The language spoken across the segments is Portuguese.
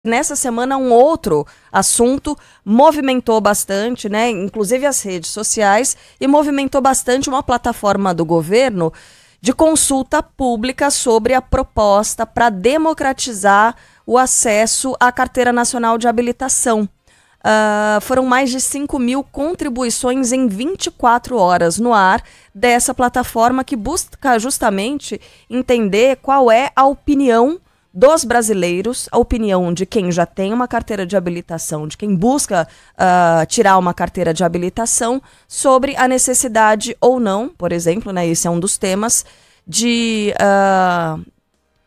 Nessa semana, um outro assunto movimentou bastante, né, inclusive as redes sociais, e movimentou bastante uma plataforma do governo de consulta pública sobre a proposta para democratizar o acesso à Carteira Nacional de Habilitação. Foram mais de 5.000 contribuições em 24 horas no ar dessa plataforma que busca justamente entender qual é a opinião dos brasileiros, a opinião de quem já tem uma carteira de habilitação, de quem busca tirar uma carteira de habilitação, sobre a necessidade ou não, por exemplo, né, esse é um dos temas, de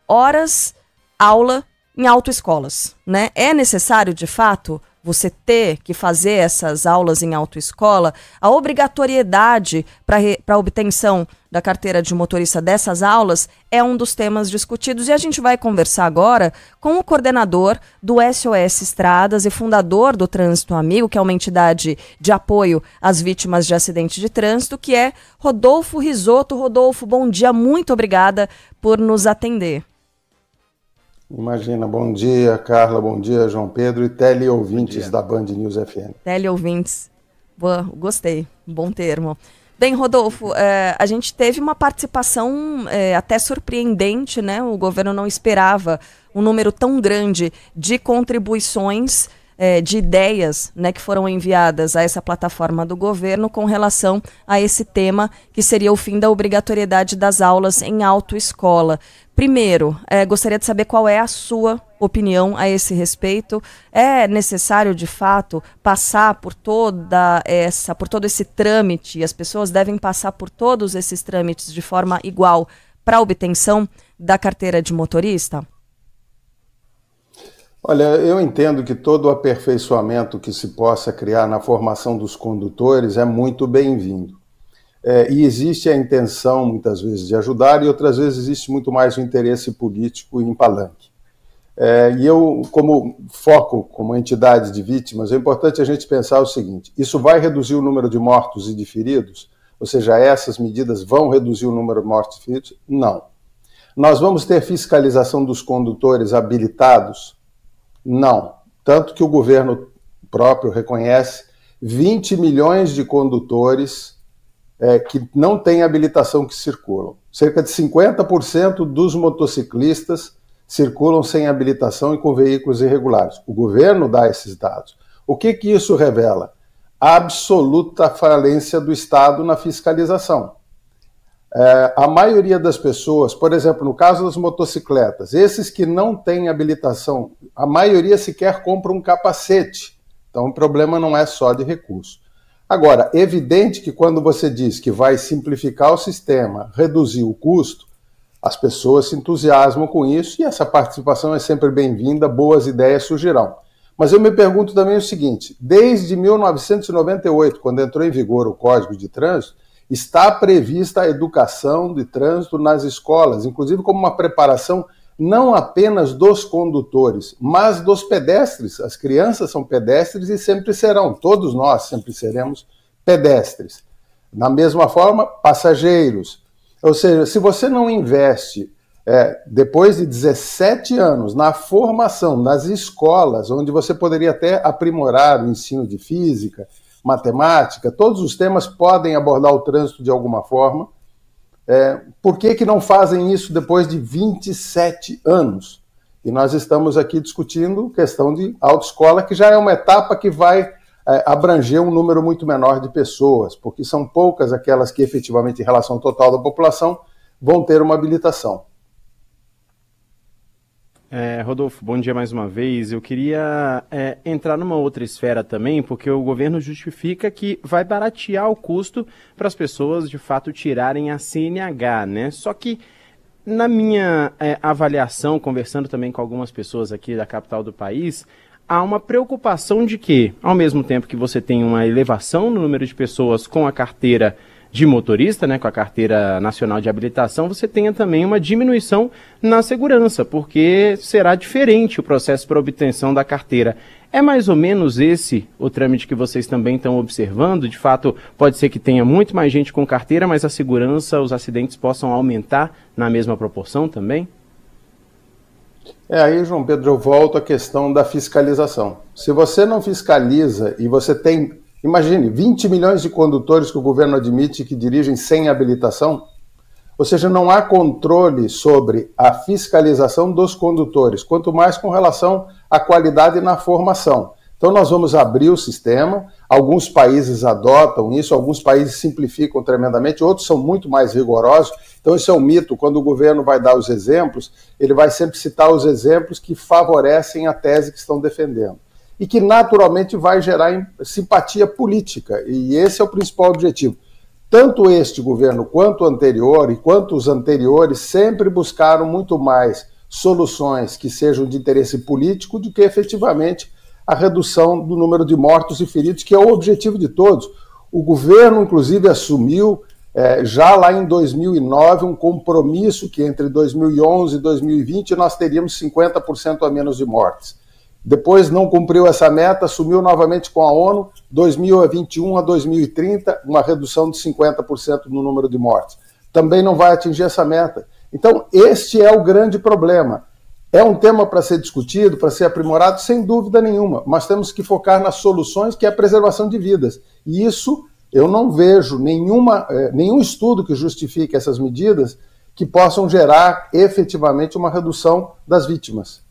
horas aula em autoescolas, né? É necessário, de fato, você ter que fazer essas aulas em autoescola? A obrigatoriedade para a obtenção da carteira de motorista dessas aulas é um dos temas discutidos, e a gente vai conversar agora com o coordenador do SOS Estradas e fundador do Trânsito Amigo, que é uma entidade de apoio às vítimas de acidente de trânsito, que é Rodolfo Risotto. Rodolfo, bom dia, muito obrigada por nos atender. Imagina, bom dia, Carla, bom dia, João Pedro e teleouvintes da Band News FM. Teleouvintes, boa, gostei, bom termo. Bem, Rodolfo, a gente teve uma participação até surpreendente, né? O governo não esperava um número tão grande de contribuições, de ideias, né, que foram enviadas a essa plataforma do governo com relação a esse tema, que seria o fim da obrigatoriedade das aulas em autoescola. Primeiro, gostaria de saber qual é a sua opinião a esse respeito. É necessário, de fato, passar por todo esse trâmite, e as pessoas devem passar por todos esses trâmites de forma igual para a obtenção da carteira de motorista? Olha, eu entendo que todo o aperfeiçoamento que se possa criar na formação dos condutores é muito bem-vindo. E existe a intenção, muitas vezes, de ajudar, e outras vezes existe muito mais o interesse político em palanque. E eu, como foco, como entidade de vítimas, é importante a gente pensar o seguinte: isso vai reduzir o número de mortos e de feridos? Ou seja, essas medidas vão reduzir o número de mortos e feridos? Não. Nós vamos ter fiscalização dos condutores habilitados? Não. Tanto que o governo próprio reconhece 20 milhões de condutores que não têm habilitação que circulam. Cerca de 50% dos motociclistas circulam sem habilitação e com veículos irregulares. O governo dá esses dados. O que isso revela? A absoluta falência do Estado na fiscalização. A maioria das pessoas, por exemplo, no caso das motocicletas, esses que não têm habilitação, a maioria sequer compra um capacete. Então o problema não é só de recurso. Agora, evidente que quando você diz que vai simplificar o sistema, reduzir o custo, as pessoas se entusiasmam com isso, e essa participação é sempre bem-vinda, boas ideias surgirão. Mas eu me pergunto também o seguinte: desde 1998, quando entrou em vigor o Código de Trânsito, está prevista a educação de trânsito nas escolas, inclusive como uma preparação não apenas dos condutores, mas dos pedestres. As crianças são pedestres e sempre serão, todos nós sempre seremos pedestres. Da mesma forma, passageiros. Ou seja, se você não investe, depois de 17 anos, na formação, nas escolas, onde você poderia até aprimorar o ensino de física, matemática, todos os temas podem abordar o trânsito de alguma forma. Por que não fazem isso depois de 27 anos? E nós estamos aqui discutindo questão de autoescola, que já é uma etapa que vai abranger um número muito menor de pessoas, porque são poucas aquelas que efetivamente, em relação ao total da população, vão ter uma habilitação. Rodolfo, bom dia mais uma vez. Eu queria entrar numa outra esfera também, porque o governo justifica que vai baratear o custo para as pessoas, de fato, tirarem a CNH, né? Só que, na minha avaliação, conversando também com algumas pessoas aqui da capital do país, há uma preocupação de que, ao mesmo tempo que você tem uma elevação no número de pessoas com a carteira de motorista, né, com a Carteira Nacional de Habilitação, você tenha também uma diminuição na segurança, porque será diferente o processo para obtenção da carteira. É mais ou menos esse o trâmite que vocês também estão observando? De fato, pode ser que tenha muito mais gente com carteira, mas a segurança, os acidentes possam aumentar na mesma proporção também? Aí, João Pedro, eu volto à questão da fiscalização. Se você não fiscaliza e você tem, imagine, 20 milhões de condutores que o governo admite que dirigem sem habilitação, ou seja, não há controle sobre a fiscalização dos condutores, quanto mais com relação à qualidade na formação. Então nós vamos abrir o sistema, alguns países adotam isso, alguns países simplificam tremendamente, outros são muito mais rigorosos. Então esse é um mito, quando o governo vai dar os exemplos, ele vai sempre citar os exemplos que favorecem a tese que estão defendendo. E que naturalmente vai gerar simpatia política, e esse é o principal objetivo. Tanto este governo quanto o anterior e quanto os anteriores sempre buscaram muito mais soluções que sejam de interesse político do que efetivamente a redução do número de mortos e feridos, que é o objetivo de todos. O governo, inclusive, assumiu já lá em 2009 um compromisso que entre 2011 e 2020 nós teríamos 50% a menos de mortes. Depois não cumpriu essa meta, assumiu novamente com a ONU, 2021 a 2030, uma redução de 50% no número de mortes. Também não vai atingir essa meta. Então, este é o grande problema. É um tema para ser discutido, para ser aprimorado, sem dúvida nenhuma, mas temos que focar nas soluções, que é a preservação de vidas. E isso, eu não vejo nenhum estudo que justifique essas medidas que possam gerar efetivamente uma redução das vítimas.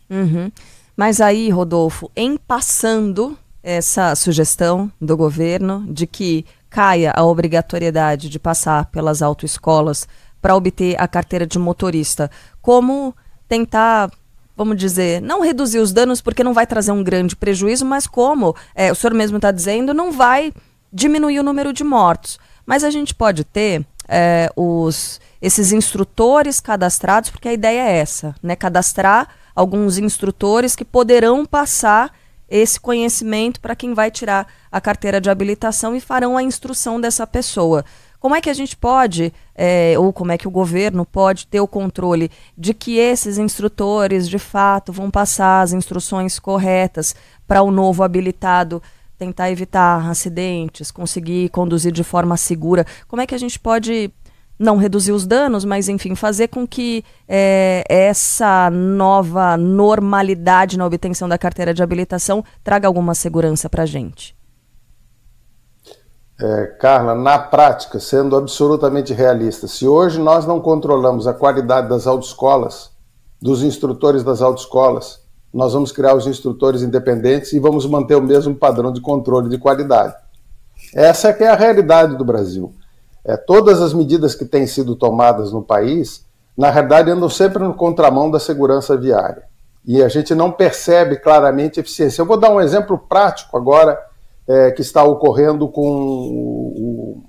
Uhum. Mas aí, Rodolfo, em passando essa sugestão do governo de que caia a obrigatoriedade de passar pelas autoescolas para obter a carteira de motorista, como tentar, vamos dizer, não reduzir os danos porque não vai trazer um grande prejuízo, mas como o senhor mesmo está dizendo, não vai diminuir o número de mortos. Mas a gente pode ter esses instrutores cadastrados, porque a ideia é essa, né? Cadastrar alguns instrutores que poderão passar esse conhecimento para quem vai tirar a carteira de habilitação e farão a instrução dessa pessoa. Como é que a gente pode, ou como é que o governo pode ter o controle de que esses instrutores, de fato, vão passar as instruções corretas para o novo habilitado tentar evitar acidentes, conseguir conduzir de forma segura? Como é que a gente pode não reduzir os danos, mas, enfim, fazer com que essa nova normalidade na obtenção da carteira de habilitação traga alguma segurança para a gente? Carla, na prática, sendo absolutamente realista, se hoje nós não controlamos a qualidade das autoescolas, dos instrutores das autoescolas, nós vamos criar os instrutores independentes e vamos manter o mesmo padrão de controle de qualidade. Essa é que é a realidade do Brasil. Todas as medidas que têm sido tomadas no país, na realidade, andam sempre no contramão da segurança viária. E a gente não percebe claramente eficiência. Eu vou dar um exemplo prático agora, que está ocorrendo com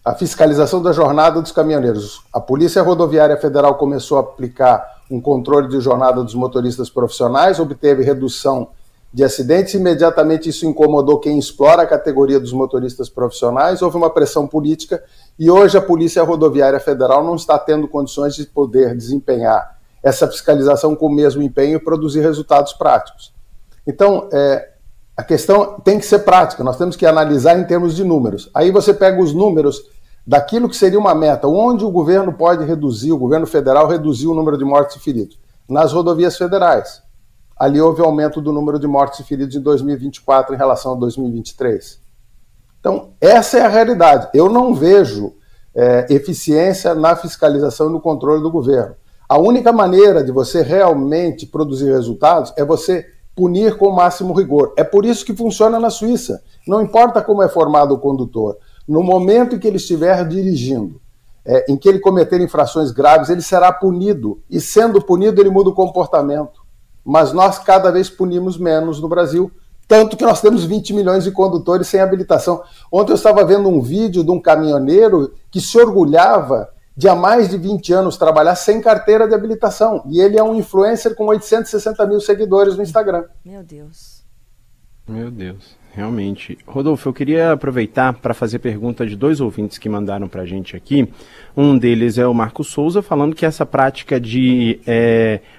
a fiscalização da jornada dos caminhoneiros. A Polícia Rodoviária Federal começou a aplicar um controle de jornada dos motoristas profissionais, obteve redução de acidentes, imediatamente isso incomodou quem explora a categoria dos motoristas profissionais, houve uma pressão política e hoje a Polícia Rodoviária Federal não está tendo condições de poder desempenhar essa fiscalização com o mesmo empenho e produzir resultados práticos. Então, a questão tem que ser prática, nós temos que analisar em termos de números. Aí você pega os números daquilo que seria uma meta, onde o governo pode reduzir, o governo federal reduziu o número de mortes e feridos. Nas rodovias federais. Ali houve aumento do número de mortes e feridos em 2024 em relação a 2023. Então, essa é a realidade. Eu não vejo eficiência na fiscalização e no controle do governo. A única maneira de você realmente produzir resultados é você punir com o máximo rigor. É por isso que funciona na Suíça. Não importa como é formado o condutor. No momento em que ele estiver dirigindo, em que ele cometer infrações graves, ele será punido. E sendo punido, ele muda o comportamento. Mas nós cada vez punimos menos no Brasil, tanto que nós temos 20 milhões de condutores sem habilitação. Ontem eu estava vendo um vídeo de um caminhoneiro que se orgulhava de há mais de 20 anos trabalhar sem carteira de habilitação. E ele é um influencer com 860 mil seguidores no Instagram. Meu Deus. Meu Deus, realmente. Rodolfo, eu queria aproveitar para fazer pergunta de dois ouvintes que mandaram para a gente aqui. Um deles é o Marcos Souza, falando que essa prática de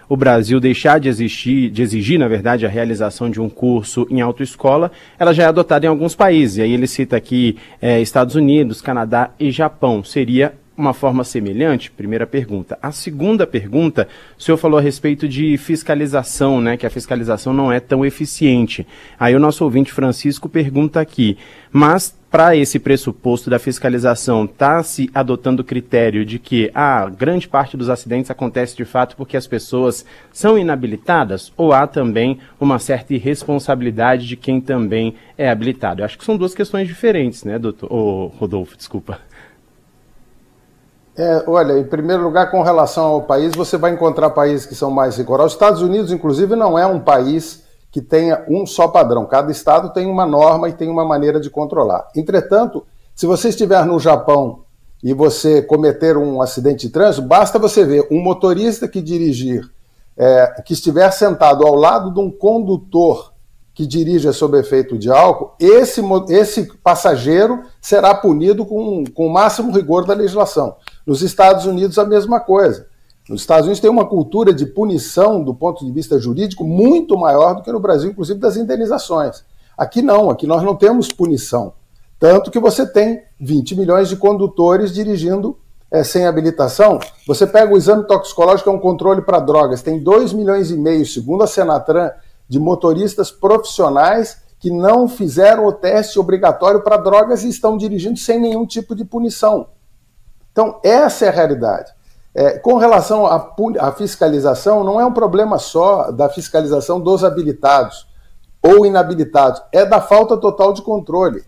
o Brasil deixar de exigir, na verdade, a realização de um curso em autoescola, ela já é adotada em alguns países. E aí ele cita aqui Estados Unidos, Canadá e Japão. Seria uma forma semelhante? Primeira pergunta. A segunda pergunta, o senhor falou a respeito de fiscalização, né, que a fiscalização não é tão eficiente. Aí o nosso ouvinte Francisco pergunta aqui, mas para esse pressuposto da fiscalização, está se adotando o critério de que grande parte dos acidentes acontece de fato porque as pessoas são inabilitadas, ou há também uma certa irresponsabilidade de quem também é habilitado? Eu acho que são duas questões diferentes, né, Rodolfo, desculpa. Olha, em primeiro lugar, com relação ao país, você vai encontrar países que são mais rigorosos. Os Estados Unidos, inclusive, não é um país que tenha um só padrão. Cada estado tem uma norma e tem uma maneira de controlar. Entretanto, se você estiver no Japão e você cometer um acidente de trânsito, basta você ver um motorista que dirigir, que estiver sentado ao lado de um condutor que dirija sob efeito de álcool, esse passageiro será punido com o máximo rigor da legislação. Nos Estados Unidos, a mesma coisa. Nos Estados Unidos tem uma cultura de punição do ponto de vista jurídico muito maior do que no Brasil, inclusive das indenizações. Aqui não, aqui nós não temos punição. Tanto que você tem 20 milhões de condutores dirigindo sem habilitação. Você pega o exame toxicológico, que é um controle para drogas, tem 2,5 milhões, segundo a Senatran, de motoristas profissionais que não fizeram o teste obrigatório para drogas e estão dirigindo sem nenhum tipo de punição. Então, essa é a realidade. Com relação à fiscalização, não é um problema só da fiscalização dos habilitados ou inabilitados, é da falta total de controle.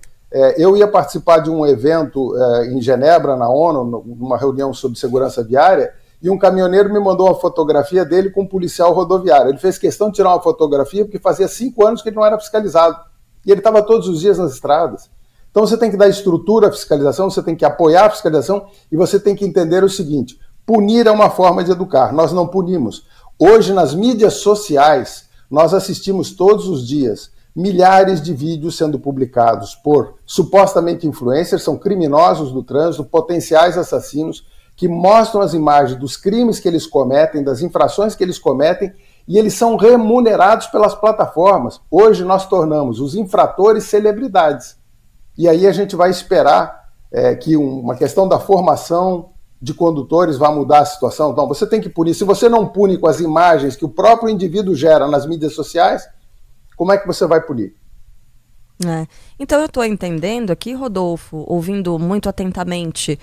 Eu ia participar de um evento em Genebra, na ONU, numa reunião sobre segurança viária, e um caminhoneiro me mandou uma fotografia dele com um policial rodoviário. Ele fez questão de tirar uma fotografia porque fazia 5 anos que ele não era fiscalizado. E ele estava todos os dias nas estradas. Então você tem que dar estrutura à fiscalização, você tem que apoiar a fiscalização e você tem que entender o seguinte: punir é uma forma de educar, nós não punimos. Hoje, nas mídias sociais, nós assistimos todos os dias milhares de vídeos sendo publicados por supostamente influencers, são criminosos do trânsito, potenciais assassinos, que mostram as imagens dos crimes que eles cometem, das infrações que eles cometem, e eles são remunerados pelas plataformas. Hoje nós tornamos os infratores celebridades. E aí a gente vai esperar que uma questão da formação de condutores vai mudar a situação. Então você tem que punir. Se você não pune com as imagens que o próprio indivíduo gera nas mídias sociais, como é que você vai punir? Então eu estou entendendo aqui, Rodolfo, ouvindo muito atentamente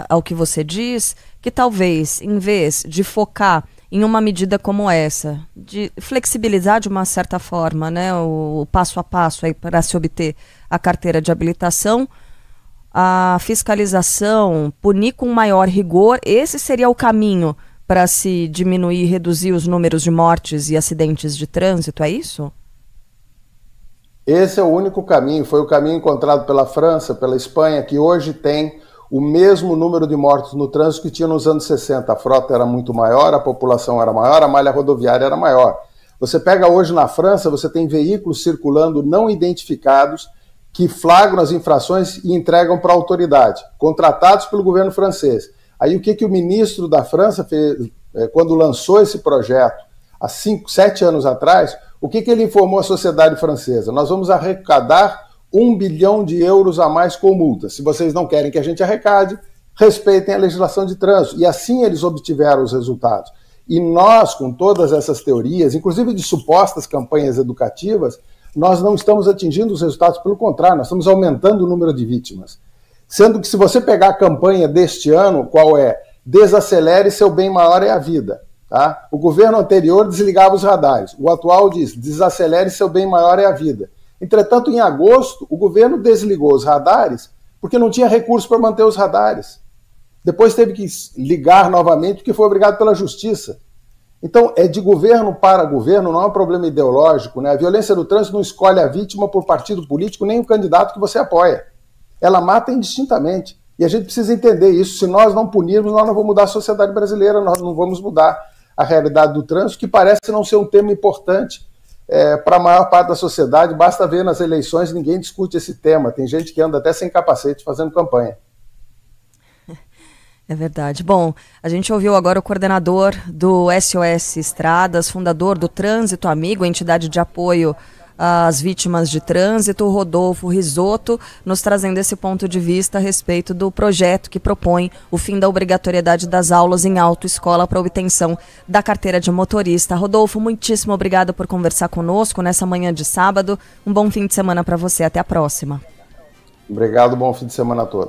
ao que você diz, que talvez, em vez de focar em uma medida como essa, de flexibilizar de uma certa forma, né, o passo a passo para se obter a carteira de habilitação, a fiscalização, punir com maior rigor, esse seria o caminho para se diminuir e reduzir os números de mortes e acidentes de trânsito, é isso? Esse é o único caminho, foi o caminho encontrado pela França, pela Espanha, que hoje tem o mesmo número de mortos no trânsito que tinha nos anos 60. A frota era muito maior, a população era maior, a malha rodoviária era maior. Você pega hoje na França, você tem veículos circulando não identificados que flagram as infrações e entregam para a autoridade, contratados pelo governo francês. Aí o que o ministro da França fez quando lançou esse projeto, há 7 anos atrás, o que ele informou à sociedade francesa? Nós vamos arrecadar 1 bilhão de euros a mais com multas. Se vocês não querem que a gente arrecade, respeitem a legislação de trânsito. E assim eles obtiveram os resultados. E nós, com todas essas teorias, inclusive de supostas campanhas educativas, nós não estamos atingindo os resultados, pelo contrário, nós estamos aumentando o número de vítimas. Sendo que se você pegar a campanha deste ano, qual é? Desacelere, seu bem maior é a vida. Tá? O governo anterior desligava os radares. O atual diz, desacelere, seu bem maior é a vida. Entretanto, em agosto, o governo desligou os radares porque não tinha recurso para manter os radares. Depois teve que ligar novamente porque foi obrigado pela justiça. Então, é de governo para governo, não é um problema ideológico, né? A violência do trânsito não escolhe a vítima por partido político, nem o candidato que você apoia. Ela mata indistintamente. E a gente precisa entender isso. Se nós não punirmos, nós não vamos mudar a sociedade brasileira, nós não vamos mudar a realidade do trânsito, que parece não ser um tema importante para a maior parte da sociedade. Basta ver nas eleições, ninguém discute esse tema. Tem gente que anda até sem capacete fazendo campanha. É verdade. Bom, a gente ouviu agora o coordenador do SOS Estradas, fundador do Trânsito Amigo, entidade de apoio as vítimas de trânsito, o Rodolfo Risotto, nos trazendo esse ponto de vista a respeito do projeto que propõe o fim da obrigatoriedade das aulas em autoescola para obtenção da carteira de motorista. Rodolfo, muitíssimo obrigado por conversar conosco nessa manhã de sábado. Um bom fim de semana para você. Até a próxima. Obrigado, bom fim de semana a todos.